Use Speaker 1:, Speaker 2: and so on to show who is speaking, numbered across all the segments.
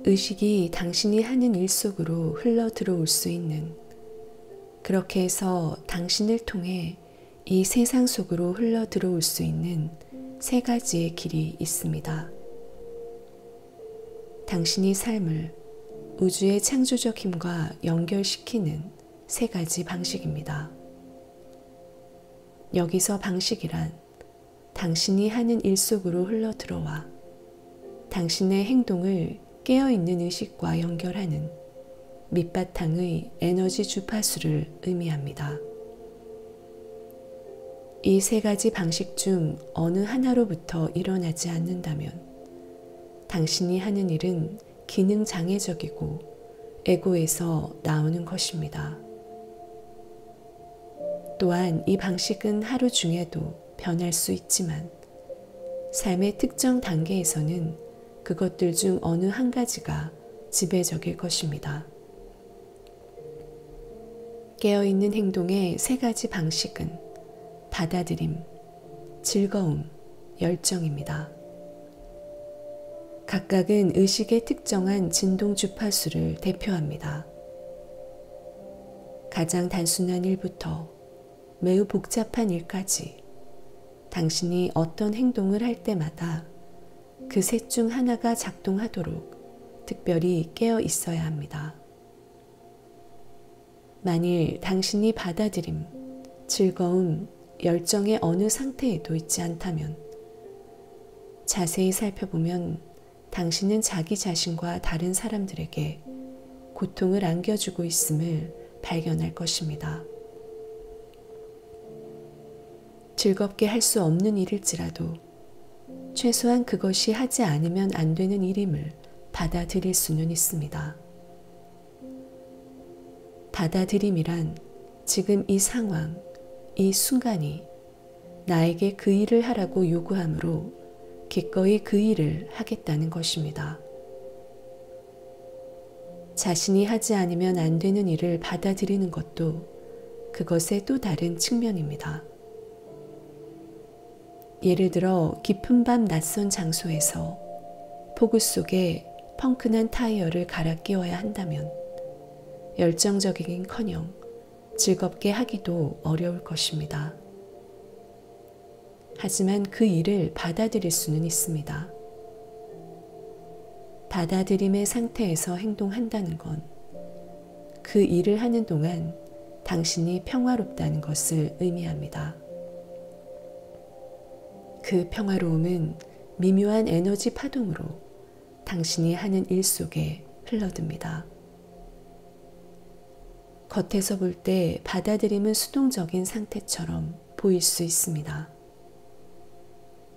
Speaker 1: 의식이 당신이 하는 일 속으로 흘러 들어올 수 있는, 그렇게 해서 당신을 통해 이 세상 속으로 흘러 들어올 수 있는 세 가지의 길이 있습니다. 당신이 삶을 우주의 창조적 힘과 연결시키는 세 가지 방식입니다. 여기서 방식이란 당신이 하는 일 속으로 흘러 들어와 당신의 행동을 깨어있는 의식과 연결하는 밑바탕의 에너지 주파수를 의미합니다. 이 세 가지 방식 중 어느 하나로부터 일어나지 않는다면 당신이 하는 일은 기능장애적이고 에고에서 나오는 것입니다. 또한 이 방식은 하루 중에도 변할 수 있지만 삶의 특정 단계에서는 그것들 중 어느 한 가지가 지배적일 것입니다. 깨어있는 행동의 세 가지 방식은 받아들임, 즐거움, 열정입니다. 각각은 의식의 특정한 진동 주파수를 대표합니다. 가장 단순한 일부터 매우 복잡한 일까지 당신이 어떤 행동을 할 때마다 그 셋 중 하나가 작동하도록 특별히 깨어 있어야 합니다. 만일 당신이 받아들임, 즐거움, 열정의 어느 상태에도 있지 않다면 자세히 살펴보면 당신은 자기 자신과 다른 사람들에게 고통을 안겨주고 있음을 발견할 것입니다. 즐겁게 할 수 없는 일일지라도 최소한 그것이 하지 않으면 안 되는 일임을 받아들일 수는 있습니다. 받아들임이란 지금 이 상황, 이 순간이 나에게 그 일을 하라고 요구하므로 기꺼이 그 일을 하겠다는 것입니다. 자신이 하지 않으면 안 되는 일을 받아들이는 것도 그것의 또 다른 측면입니다. 예를 들어 깊은 밤 낯선 장소에서 폭우 속에 펑크난 타이어를 갈아 끼워야 한다면 열정적이긴커녕 즐겁게 하기도 어려울 것입니다. 하지만 그 일을 받아들일 수는 있습니다. 받아들임의 상태에서 행동한다는 건 그 일을 하는 동안 당신이 평화롭다는 것을 의미합니다. 그 평화로움은 미묘한 에너지 파동으로 당신이 하는 일 속에 흘러듭니다. 겉에서 볼 때 받아들임은 수동적인 상태처럼 보일 수 있습니다.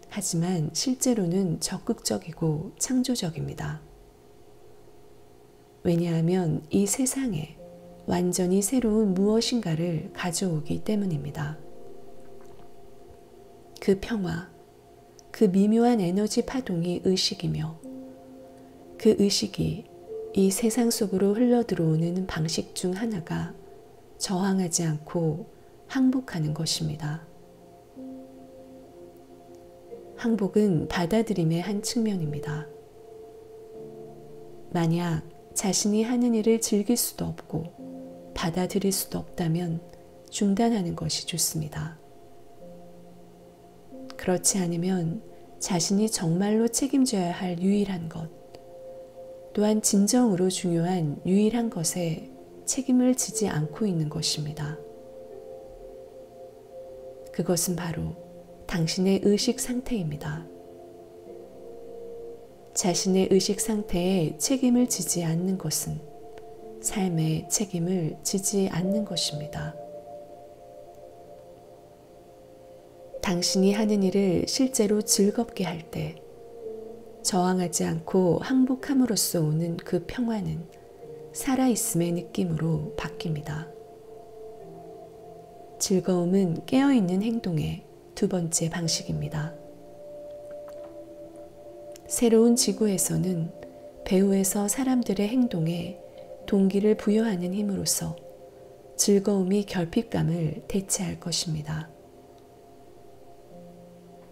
Speaker 1: 하지만 실제로는 적극적이고 창조적입니다. 왜냐하면 이 세상에 완전히 새로운 무엇인가를 가져오기 때문입니다. 그 평화, 그 미묘한 에너지 파동이 의식이며 그 의식이 이 세상 속으로 흘러들어오는 방식 중 하나가 저항하지 않고 항복하는 것입니다. 항복은 받아들임의 한 측면입니다. 만약 자신이 하는 일을 즐길 수도 없고 받아들일 수도 없다면 중단하는 것이 좋습니다. 그렇지 않으면 자신이 정말로 책임져야 할 유일한 것, 또한 진정으로 중요한 유일한 것에 책임을 지지 않고 있는 것입니다. 그것은 바로 당신의 의식 상태입니다. 자신의 의식 상태에 책임을 지지 않는 것은 삶의 책임을 지지 않는 것입니다. 당신이 하는 일을 실제로 즐겁게 할 때 저항하지 않고 항복함으로써 오는 그 평화는 살아있음의 느낌으로 바뀝니다. 즐거움은 깨어있는 행동의 두 번째 방식입니다. 새로운 지구에서는 배후에서 사람들의 행동에 동기를 부여하는 힘으로써 즐거움이 결핍감을 대체할 것입니다.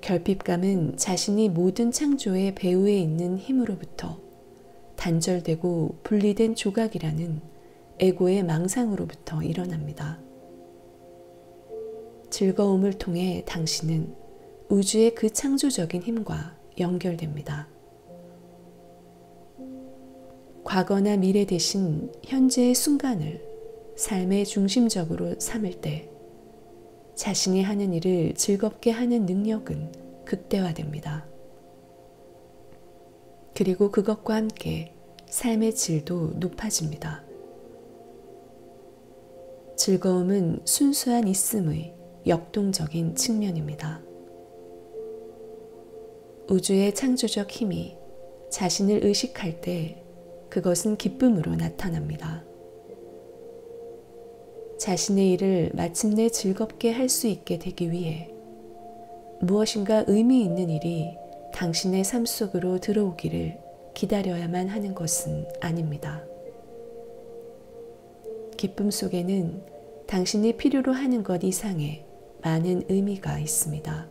Speaker 1: 결핍감은 자신이 모든 창조의 배후에 있는 힘으로부터 단절되고 분리된 조각이라는 에고의 망상으로부터 일어납니다. 즐거움을 통해 당신은 우주의 그 창조적인 힘과 연결됩니다. 과거나 미래 대신 현재의 순간을 삶의 중심적으로 삼을 때 자신이 하는 일을 즐겁게 하는 능력은 극대화됩니다. 그리고 그것과 함께 삶의 질도 높아집니다. 즐거움은 순수한 있음의 역동적인 측면입니다. 우주의 창조적 힘이 자신을 의식할 때 그것은 기쁨으로 나타납니다. 자신의 일을 마침내 즐겁게 할 수 있게 되기 위해 무엇인가 의미 있는 일이 당신의 삶 속으로 들어오기를 기다려야만 하는 것은 아닙니다. 기쁨 속에는 당신이 필요로 하는 것 이상의 많은 의미가 있습니다.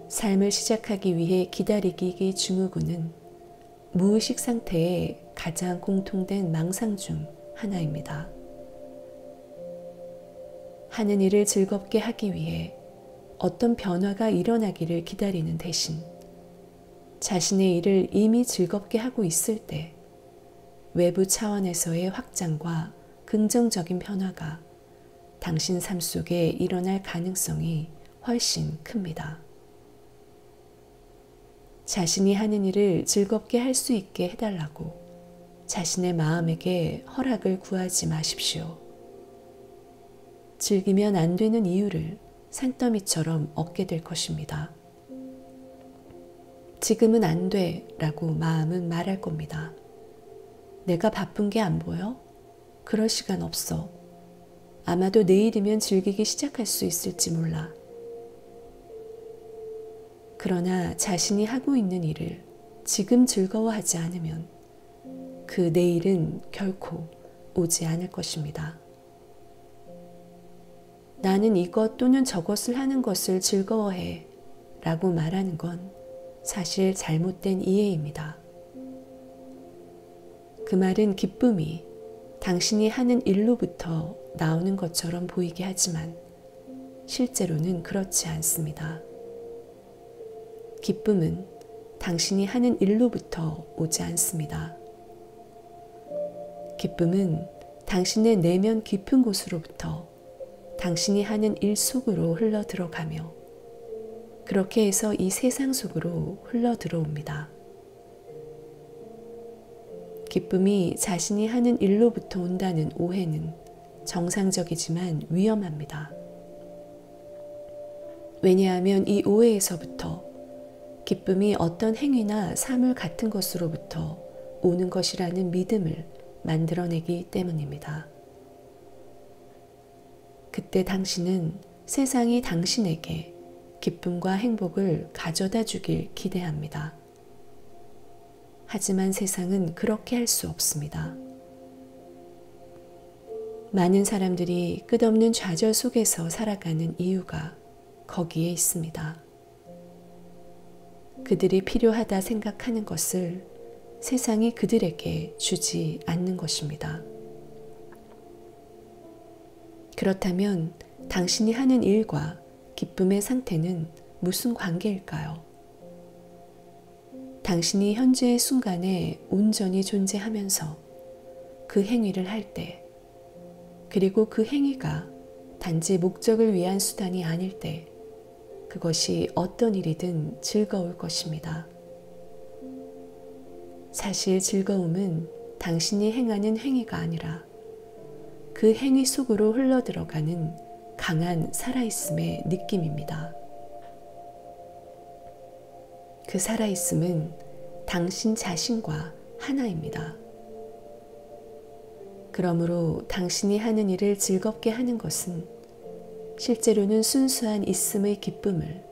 Speaker 1: 삶을 시작하기 위해 기다리기 증후군은 무의식 상태의 가장 공통된 망상 중 하나입니다. 하는 일을 즐겁게 하기 위해 어떤 변화가 일어나기를 기다리는 대신 자신의 일을 이미 즐겁게 하고 있을 때 외부 차원에서의 확장과 긍정적인 변화가 당신 삶 속에 일어날 가능성이 훨씬 큽니다. 자신이 하는 일을 즐겁게 할 수 있게 해달라고 자신의 마음에게 허락을 구하지 마십시오. 즐기면 안 되는 이유를 산더미처럼 얻게 될 것입니다. 지금은 안 돼 라고 마음은 말할 겁니다. 내가 바쁜 게 안 보여? 그럴 시간 없어. 아마도 내일이면 즐기기 시작할 수 있을지 몰라. 그러나 자신이 하고 있는 일을 지금 즐거워하지 않으면 그 내일은 결코 오지 않을 것입니다. 나는 이것 또는 저것을 하는 것을 즐거워해 라고 말하는 건 사실 잘못된 이해입니다. 그 말은 기쁨이 당신이 하는 일로부터 나오는 것처럼 보이게 하지만 실제로는 그렇지 않습니다. 기쁨은 당신이 하는 일로부터 오지 않습니다. 기쁨은 당신의 내면 깊은 곳으로부터 당신이 하는 일 속으로 흘러 들어가며 그렇게 해서 이 세상 속으로 흘러 들어옵니다. 기쁨이 자신이 하는 일로부터 온다는 오해는 정상적이지만 위험합니다. 왜냐하면 이 오해에서부터 기쁨이 어떤 행위나 사물 같은 것으로부터 오는 것이라는 믿음을 만들어내기 때문입니다. 그때 당신은 세상이 당신에게 기쁨과 행복을 가져다 주길 기대합니다. 하지만 세상은 그렇게 할 수 없습니다. 많은 사람들이 끝없는 좌절 속에서 살아가는 이유가 거기에 있습니다. 그들이 필요하다 생각하는 것을 세상이 그들에게 주지 않는 것입니다. 그렇다면 당신이 하는 일과 기쁨의 상태는 무슨 관계일까요? 당신이 현재의 순간에 온전히 존재하면서 그 행위를 할 때, 그리고 그 행위가 단지 목적을 위한 수단이 아닐 때, 그것이 어떤 일이든 즐거울 것입니다. 사실 즐거움은 당신이 행하는 행위가 아니라 그 행위 속으로 흘러들어가는 강한 살아있음의 느낌입니다. 그 살아있음은 당신 자신과 하나입니다. 그러므로 당신이 하는 일을 즐겁게 하는 것은 실제로는 순수한 있음의 기쁨을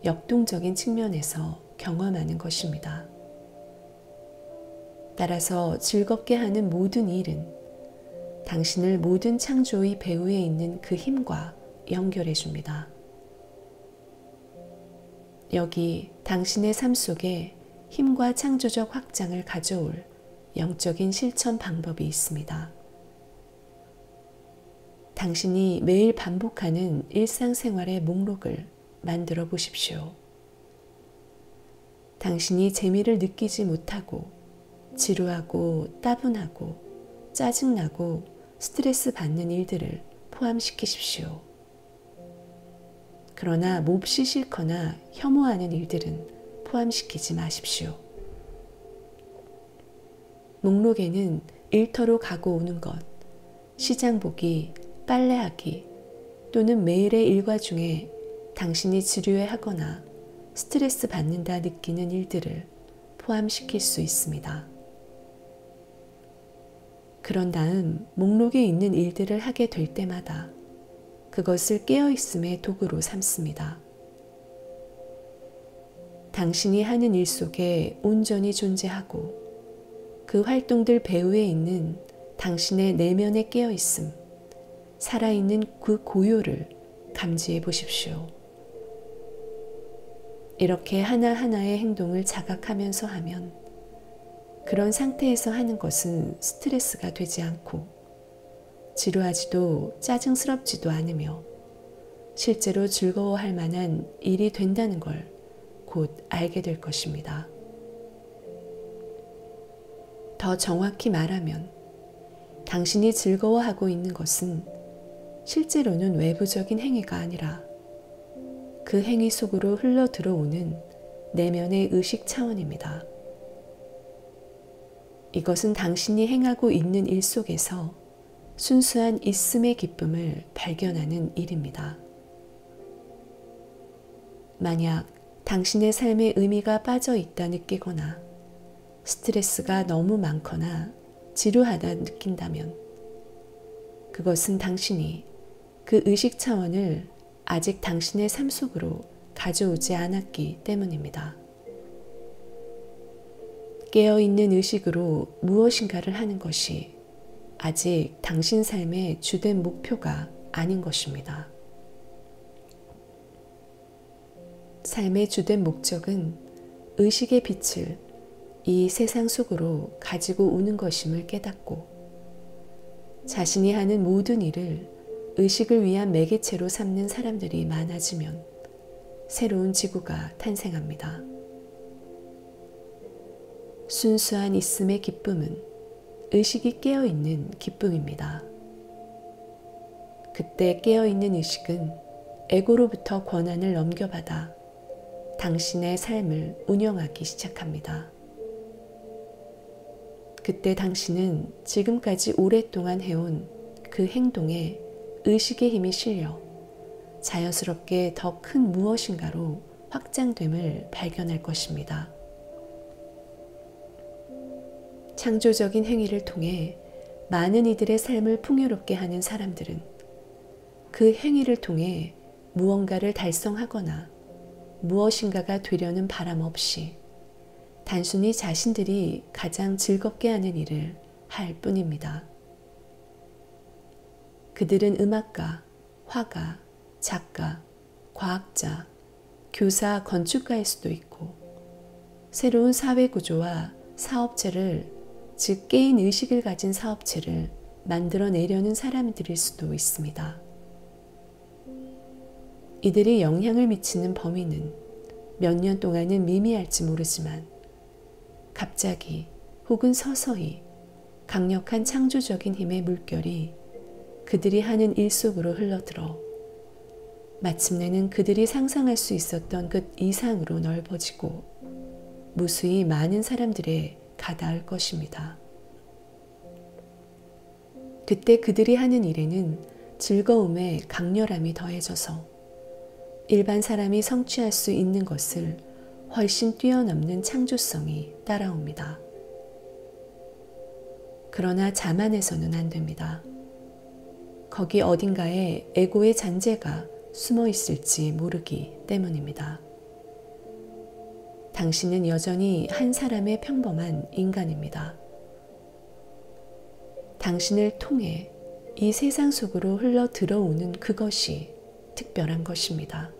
Speaker 1: 역동적인 측면에서 경험하는 것입니다. 따라서 즐겁게 하는 모든 일은 당신을 모든 창조의 배후에 있는 그 힘과 연결해 줍니다. 여기 당신의 삶 속에 힘과 창조적 확장을 가져올 영적인 실천 방법이 있습니다. 당신이 매일 반복하는 일상생활의 목록을 만들어 보십시오. 당신이 재미를 느끼지 못하고 지루하고 따분하고 짜증나고 스트레스 받는 일들을 포함시키십시오. 그러나 몹시 싫거나 혐오하는 일들은 포함시키지 마십시오. 목록에는 일터로 가고 오는 것, 시장 보기, 빨래하기 또는 매일의 일과 중에 당신이 지루해하거나 스트레스 받는다 느끼는 일들을 포함시킬 수 있습니다. 그런 다음 목록에 있는 일들을 하게 될 때마다 그것을 깨어있음의 도구로 삼습니다. 당신이 하는 일 속에 온전히 존재하고 그 활동들 배후에 있는 당신의 내면의 깨어있음, 살아있는 그 고요를 감지해 보십시오. 이렇게 하나하나의 행동을 자각하면서 하면 그런 상태에서 하는 것은 스트레스가 되지 않고 지루하지도 짜증스럽지도 않으며 실제로 즐거워할 만한 일이 된다는 걸 곧 알게 될 것입니다. 더 정확히 말하면 당신이 즐거워하고 있는 것은 실제로는 외부적인 행위가 아니라 그 행위 속으로 흘러 들어오는 내면의 의식 차원입니다. 이것은 당신이 행하고 있는 일 속에서 순수한 있음의 기쁨을 발견하는 일입니다. 만약 당신의 삶의 의미가 빠져 있다 느끼거나 스트레스가 너무 많거나 지루하다 느낀다면 그것은 당신이 그 의식 차원을 아직 당신의 삶 속으로 가져오지 않았기 때문입니다. 깨어있는 의식으로 무엇인가를 하는 것이 아직 당신 삶의 주된 목표가 아닌 것입니다. 삶의 주된 목적은 의식의 빛을 이 세상 속으로 가지고 오는 것임을 깨닫고 자신이 하는 모든 일을 의식을 위한 매개체로 삼는 사람들이 많아지면 새로운 지구가 탄생합니다. 순수한 있음의 기쁨은 의식이 깨어있는 기쁨입니다. 그때 깨어있는 의식은 에고로부터 권한을 넘겨받아 당신의 삶을 운영하기 시작합니다. 그때 당신은 지금까지 오랫동안 해온 그 행동에 의식의 힘이 실려 자연스럽게 더 큰 무엇인가로 확장됨을 발견할 것입니다. 창조적인 행위를 통해 많은 이들의 삶을 풍요롭게 하는 사람들은 그 행위를 통해 무언가를 달성하거나 무엇인가가 되려는 바람 없이 단순히 자신들이 가장 즐겁게 하는 일을 할 뿐입니다. 그들은 음악가, 화가, 작가, 과학자, 교사, 건축가일 수도 있고 새로운 사회 구조와 사업체를 즉 깨인 의식을 가진 사업체를 만들어내려는 사람들일 수도 있습니다. 이들이 영향을 미치는 범위는 몇 년 동안은 미미할지 모르지만 갑자기 혹은 서서히 강력한 창조적인 힘의 물결이 그들이 하는 일 속으로 흘러들어 마침내는 그들이 상상할 수 있었던 것 이상으로 넓어지고 무수히 많은 사람들에 가닿을 것입니다. 그때 그들이 하는 일에는 즐거움의 강렬함이 더해져서 일반 사람이 성취할 수 있는 것을 훨씬 뛰어넘는 창조성이 따라옵니다. 그러나 자만해서는 안 됩니다. 거기 어딘가에 에고의 잔재가 숨어 있을지 모르기 때문입니다. 당신은 여전히 한 사람의 평범한 인간입니다. 당신을 통해 이 세상 속으로 흘러 들어오는 그것이 특별한 것입니다.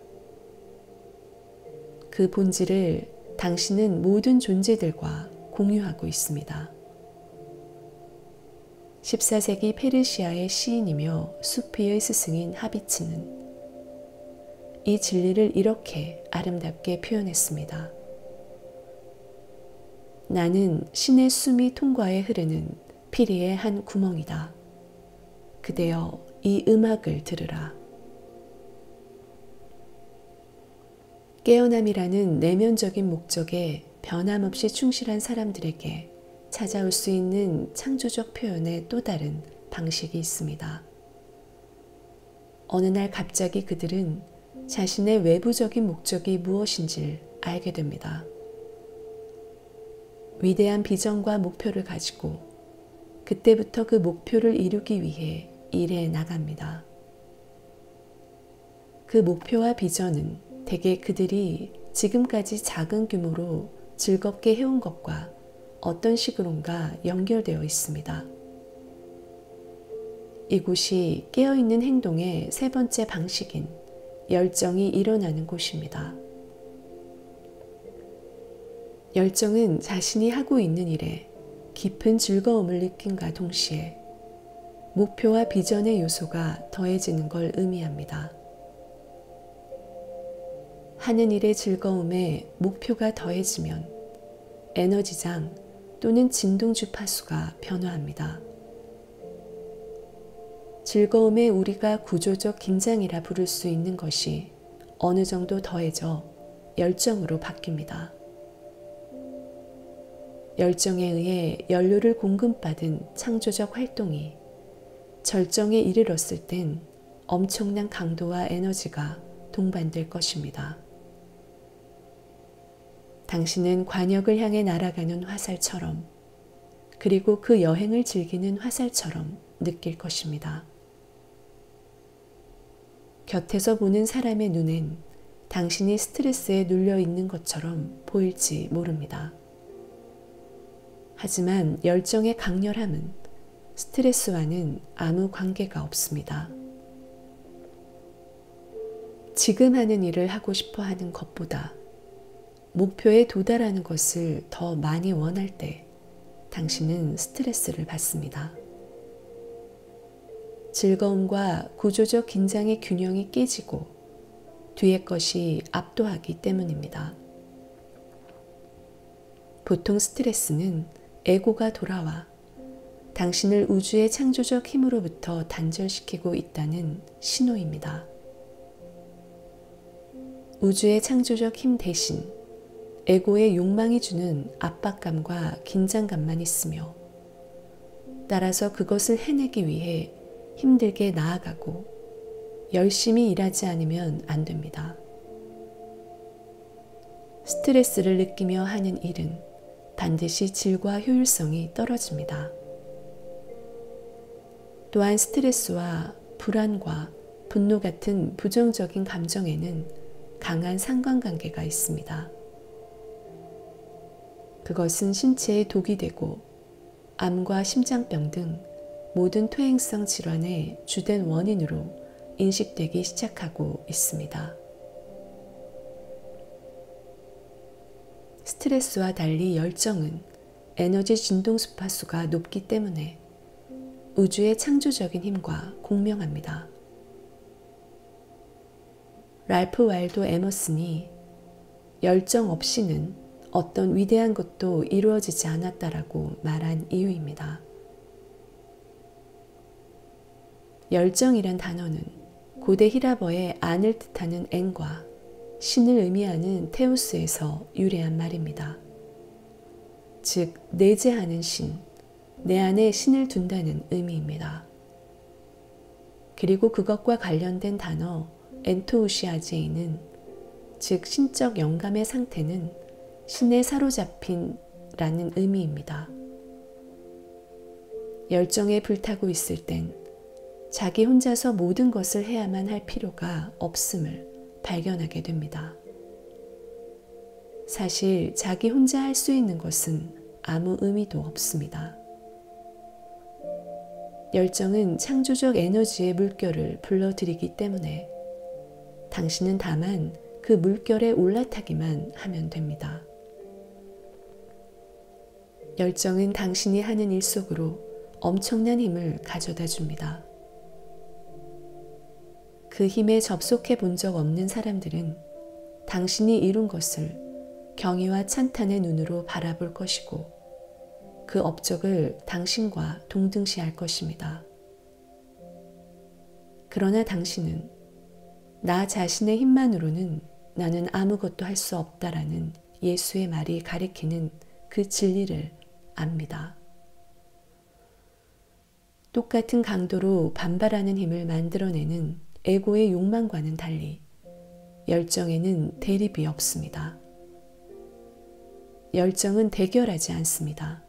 Speaker 1: 그 본질을 당신은 모든 존재들과 공유하고 있습니다. 14세기 페르시아의 시인이며 수피의 스승인 하비츠는 이 진리를 이렇게 아름답게 표현했습니다. 나는 신의 숨이 통과해 흐르는 피리의 한 구멍이다. 그대여 이 음악을 들으라. 깨어남이라는 내면적인 목적에 변함없이 충실한 사람들에게 찾아올 수 있는 창조적 표현의 또 다른 방식이 있습니다. 어느 날 갑자기 그들은 자신의 외부적인 목적이 무엇인지를 알게 됩니다. 위대한 비전과 목표를 가지고 그때부터 그 목표를 이루기 위해 일해 나갑니다. 그 목표와 비전은 대개 그들이 지금까지 작은 규모로 즐겁게 해온 것과 어떤 식으론가 연결되어 있습니다. 이곳이 깨어있는 행동의 세 번째 방식인 열정이 일어나는 곳입니다. 열정은 자신이 하고 있는 일에 깊은 즐거움을 느낀과 동시에 목표와 비전의 요소가 더해지는 걸 의미합니다. 하는 일의 즐거움에 목표가 더해지면 에너지장 또는 진동 주파수가 변화합니다. 즐거움에 우리가 구조적 긴장이라 부를 수 있는 것이 어느 정도 더해져 열정으로 바뀝니다. 열정에 의해 연료를 공급받은 창조적 활동이 절정에 이르렀을 땐 엄청난 강도와 에너지가 동반될 것입니다. 당신은 관역을 향해 날아가는 화살처럼 그리고 그 여행을 즐기는 화살처럼 느낄 것입니다. 곁에서 보는 사람의 눈엔 당신이 스트레스에 눌려 있는 것처럼 보일지 모릅니다. 하지만 열정의 강렬함은 스트레스와는 아무 관계가 없습니다. 지금 하는 일을 하고 싶어 하는 것보다 목표에 도달하는 것을 더 많이 원할 때 당신은 스트레스를 받습니다. 즐거움과 구조적 긴장의 균형이 깨지고 뒤의 것이 압도하기 때문입니다. 보통 스트레스는 에고가 돌아와 당신을 우주의 창조적 힘으로부터 단절시키고 있다는 신호입니다. 우주의 창조적 힘 대신 에고의 욕망이 주는 압박감과 긴장감만 있으며 따라서 그것을 해내기 위해 힘들게 나아가고 열심히 일하지 않으면 안 됩니다. 스트레스를 느끼며 하는 일은 반드시 질과 효율성이 떨어집니다. 또한 스트레스와 불안과 분노 같은 부정적인 감정에는 강한 상관관계가 있습니다. 그것은 신체에 독이 되고 암과 심장병 등 모든 퇴행성 질환의 주된 원인으로 인식되기 시작하고 있습니다. 스트레스와 달리 열정은 에너지 진동 주파수가 높기 때문에 우주의 창조적인 힘과 공명합니다. 랄프 와일도 에머슨이 열정 없이는 어떤 위대한 것도 이루어지지 않았다라고 말한 이유입니다. 열정이란 단어는 고대 히라버의 안을 뜻하는 엔과 신을 의미하는 테우스에서 유래한 말입니다. 즉 내재하는 신, 내 안에 신을 둔다는 의미입니다. 그리고 그것과 관련된 단어 엔토우시아제이는 즉 신적 영감의 상태는 신에 사로잡힌 라는 의미입니다. 열정에 불타고 있을 땐 자기 혼자서 모든 것을 해야만 할 필요가 없음을 발견하게 됩니다. 사실 자기 혼자 할 수 있는 것은 아무 의미도 없습니다. 열정은 창조적 에너지의 물결을 불러들이기 때문에 당신은 다만 그 물결에 올라타기만 하면 됩니다. 열정은 당신이 하는 일 속으로 엄청난 힘을 가져다 줍니다. 그 힘에 접속해 본 적 없는 사람들은 당신이 이룬 것을 경의와 찬탄의 눈으로 바라볼 것이고 그 업적을 당신과 동등시할 것입니다. 그러나 당신은 나 자신의 힘만으로는 나는 아무것도 할 수 없다라는 예수의 말이 가리키는 그 진리를 압니다. 똑같은 강도로 반발하는 힘을 만들어내는 에고의 욕망과는 달리 열정에는 대립이 없습니다. 열정은 대결하지 않습니다.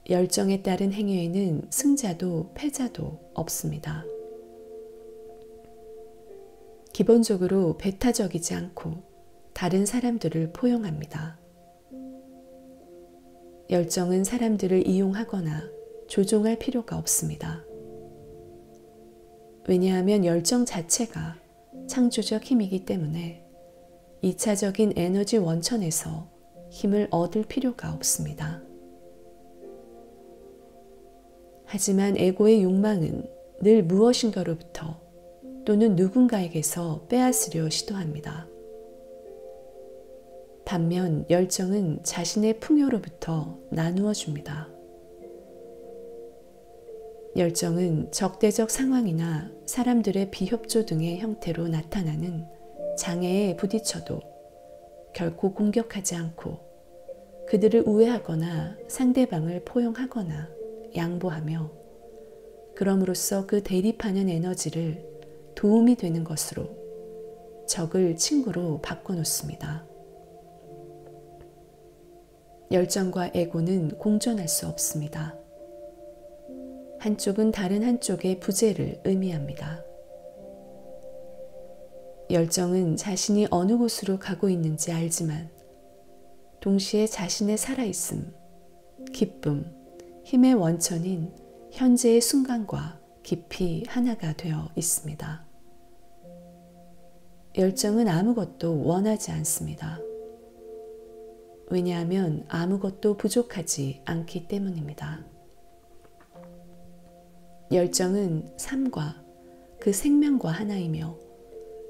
Speaker 1: 열정에 따른 행위에는 승자도 패자도 없습니다. 기본적으로 배타적이지 않고 다른 사람들을 포용합니다. 열정은 사람들을 이용하거나 조종할 필요가 없습니다. 왜냐하면 열정 자체가 창조적 힘이기 때문에 2차적인 에너지 원천에서 힘을 얻을 필요가 없습니다. 하지만 에고의 욕망은 늘 무엇인가로부터 또는 누군가에게서 빼앗으려 시도합니다. 반면 열정은 자신의 풍요로부터 나누어 줍니다. 열정은 적대적 상황이나 사람들의 비협조 등의 형태로 나타나는 장애에 부딪혀도 결코 공격하지 않고 그들을 우회하거나 상대방을 포용하거나 양보하며 그럼으로써 그 대립하는 에너지를 도움이 되는 것으로 적을 친구로 바꿔놓습니다. 열정과 에고는 공존할 수 없습니다. 한쪽은 다른 한쪽의 부재를 의미합니다. 열정은 자신이 어느 곳으로 가고 있는지 알지만 동시에 자신의 살아있음, 기쁨, 힘의 원천인 현재의 순간과 깊이 하나가 되어 있습니다. 열정은 아무것도 원하지 않습니다. 왜냐하면 아무것도 부족하지 않기 때문입니다. 열정은 삶과 그 생명과 하나이며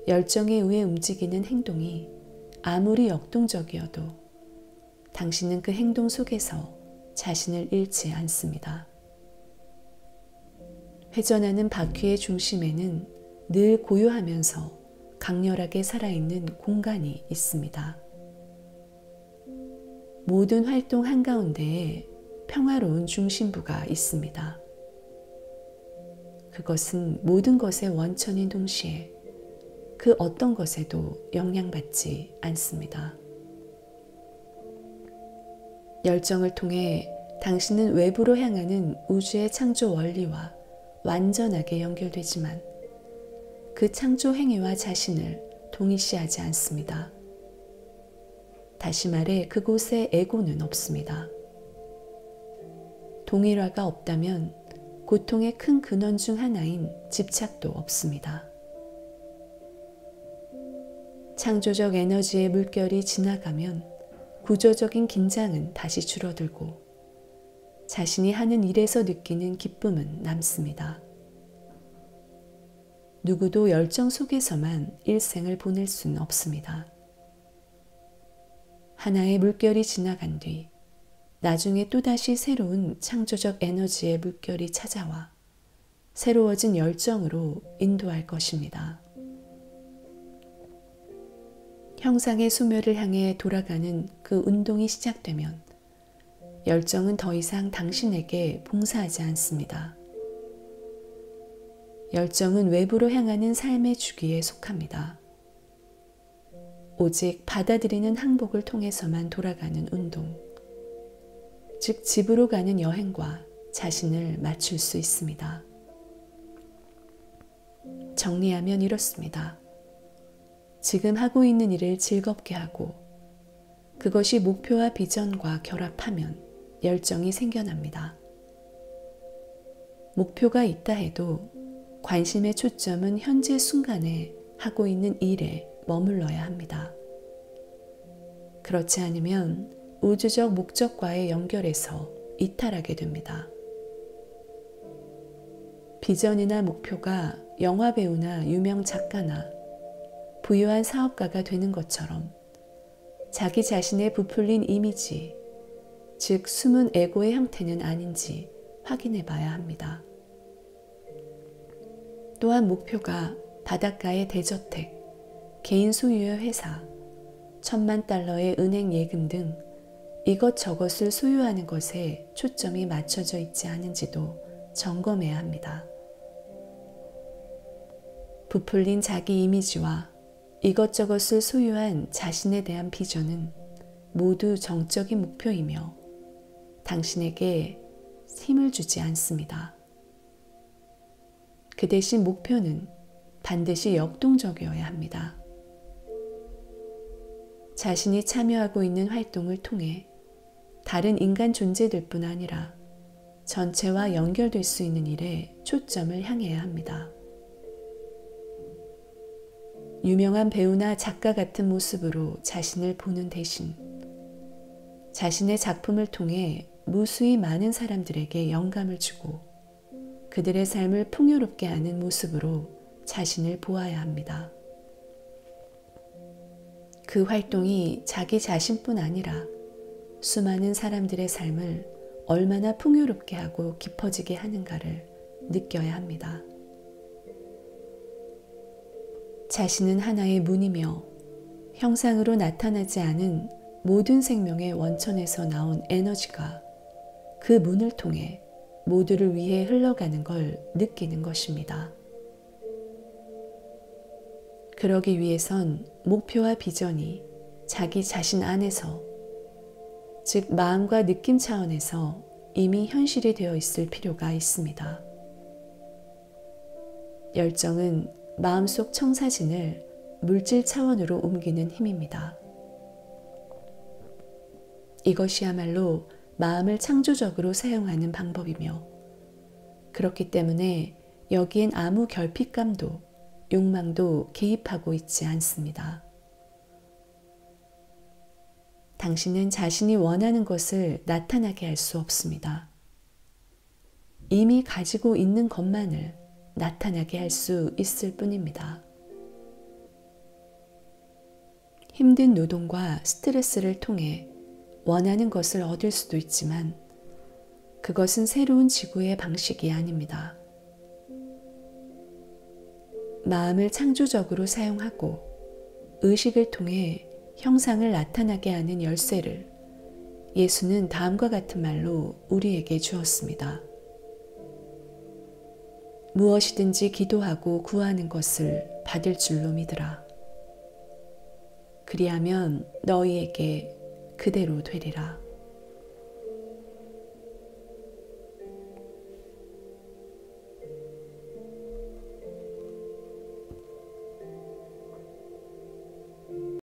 Speaker 1: 열정에 의해 움직이는 행동이 아무리 역동적이어도 당신은 그 행동 속에서 자신을 잃지 않습니다. 회전하는 바퀴의 중심에는 늘 고요하면서 강렬하게 살아있는 공간이 있습니다. 모든 활동 한가운데에 평화로운 중심부가 있습니다. 그것은 모든 것의 원천인 동시에 그 어떤 것에도 영향받지 않습니다. 열정을 통해 당신은 외부로 향하는 우주의 창조 원리와 완전하게 연결되지만 그 창조 행위와 자신을 동일시하지 않습니다. 다시 말해 그곳에 에고는 없습니다. 동일화가 없다면 고통의 큰 근원 중 하나인 집착도 없습니다. 창조적 에너지의 물결이 지나가면 구조적인 긴장은 다시 줄어들고 자신이 하는 일에서 느끼는 기쁨은 남습니다. 누구도 열정 속에서만 일생을 보낼 수는 없습니다. 하나의 물결이 지나간 뒤 나중에 또다시 새로운 창조적 에너지의 물결이 찾아와 새로워진 열정으로 인도할 것입니다. 형상의 소멸을 향해 돌아가는 그 운동이 시작되면 열정은 더 이상 당신에게 봉사하지 않습니다. 열정은 외부로 향하는 삶의 주기에 속합니다. 오직 받아들이는 항복을 통해서만 돌아가는 운동, 즉 집으로 가는 여행과 자신을 맞출 수 있습니다. 정리하면 이렇습니다. 지금 하고 있는 일을 즐겁게 하고 그것이 목표와 비전과 결합하면 열정이 생겨납니다. 목표가 있다 해도 관심의 초점은 현재 순간에 하고 있는 일에 머물러야 합니다. 그렇지 않으면 우주적 목적과의 연결에서 이탈하게 됩니다. 비전이나 목표가 영화배우나 유명 작가나 부유한 사업가가 되는 것처럼 자기 자신의 부풀린 이미지, 즉 숨은 에고의 형태는 아닌지 확인해 봐야 합니다. 또한 목표가 바닷가의 대저택, 개인 소유의 회사, $10,000,000의 은행 예금 등 이것저것을 소유하는 것에 초점이 맞춰져 있지 않은지도 점검해야 합니다. 부풀린 자기 이미지와 이것저것을 소유한 자신에 대한 비전은 모두 정적인 목표이며 당신에게 힘을 주지 않습니다. 그 대신 목표는 반드시 역동적이어야 합니다. 자신이 참여하고 있는 활동을 통해 다른 인간 존재들뿐 아니라 전체와 연결될 수 있는 일에 초점을 향해야 합니다. 유명한 배우나 작가 같은 모습으로 자신을 보는 대신 자신의 작품을 통해 무수히 많은 사람들에게 영감을 주고 그들의 삶을 풍요롭게 하는 모습으로 자신을 보아야 합니다. 그 활동이 자기 자신뿐 아니라 수많은 사람들의 삶을 얼마나 풍요롭게 하고 깊어지게 하는가를 느껴야 합니다. 자신은 하나의 문이며 형상으로 나타나지 않은 모든 생명의 원천에서 나온 에너지가 그 문을 통해 모두를 위해 흘러가는 걸 느끼는 것입니다. 그러기 위해선 목표와 비전이 자기 자신 안에서, 즉 마음과 느낌 차원에서 이미 현실이 되어 있을 필요가 있습니다. 열정은 마음속 청사진을 물질 차원으로 옮기는 힘입니다. 이것이야말로 마음을 창조적으로 사용하는 방법이며 그렇기 때문에 여기엔 아무 결핍감도 욕망도 개입하고 있지 않습니다. 당신은 자신이 원하는 것을 나타나게 할 수 없습니다. 이미 가지고 있는 것만을 나타나게 할 수 있을 뿐입니다. 힘든 노동과 스트레스를 통해 원하는 것을 얻을 수도 있지만 그것은 새로운 지구의 방식이 아닙니다. 마음을 창조적으로 사용하고 의식을 통해 형상을 나타나게 하는 열쇠를 예수는 다음과 같은 말로 우리에게 주었습니다. 무엇이든지 기도하고 구하는 것을 받을 줄로 믿으라. 그리하면 너희에게 그대로 되리라.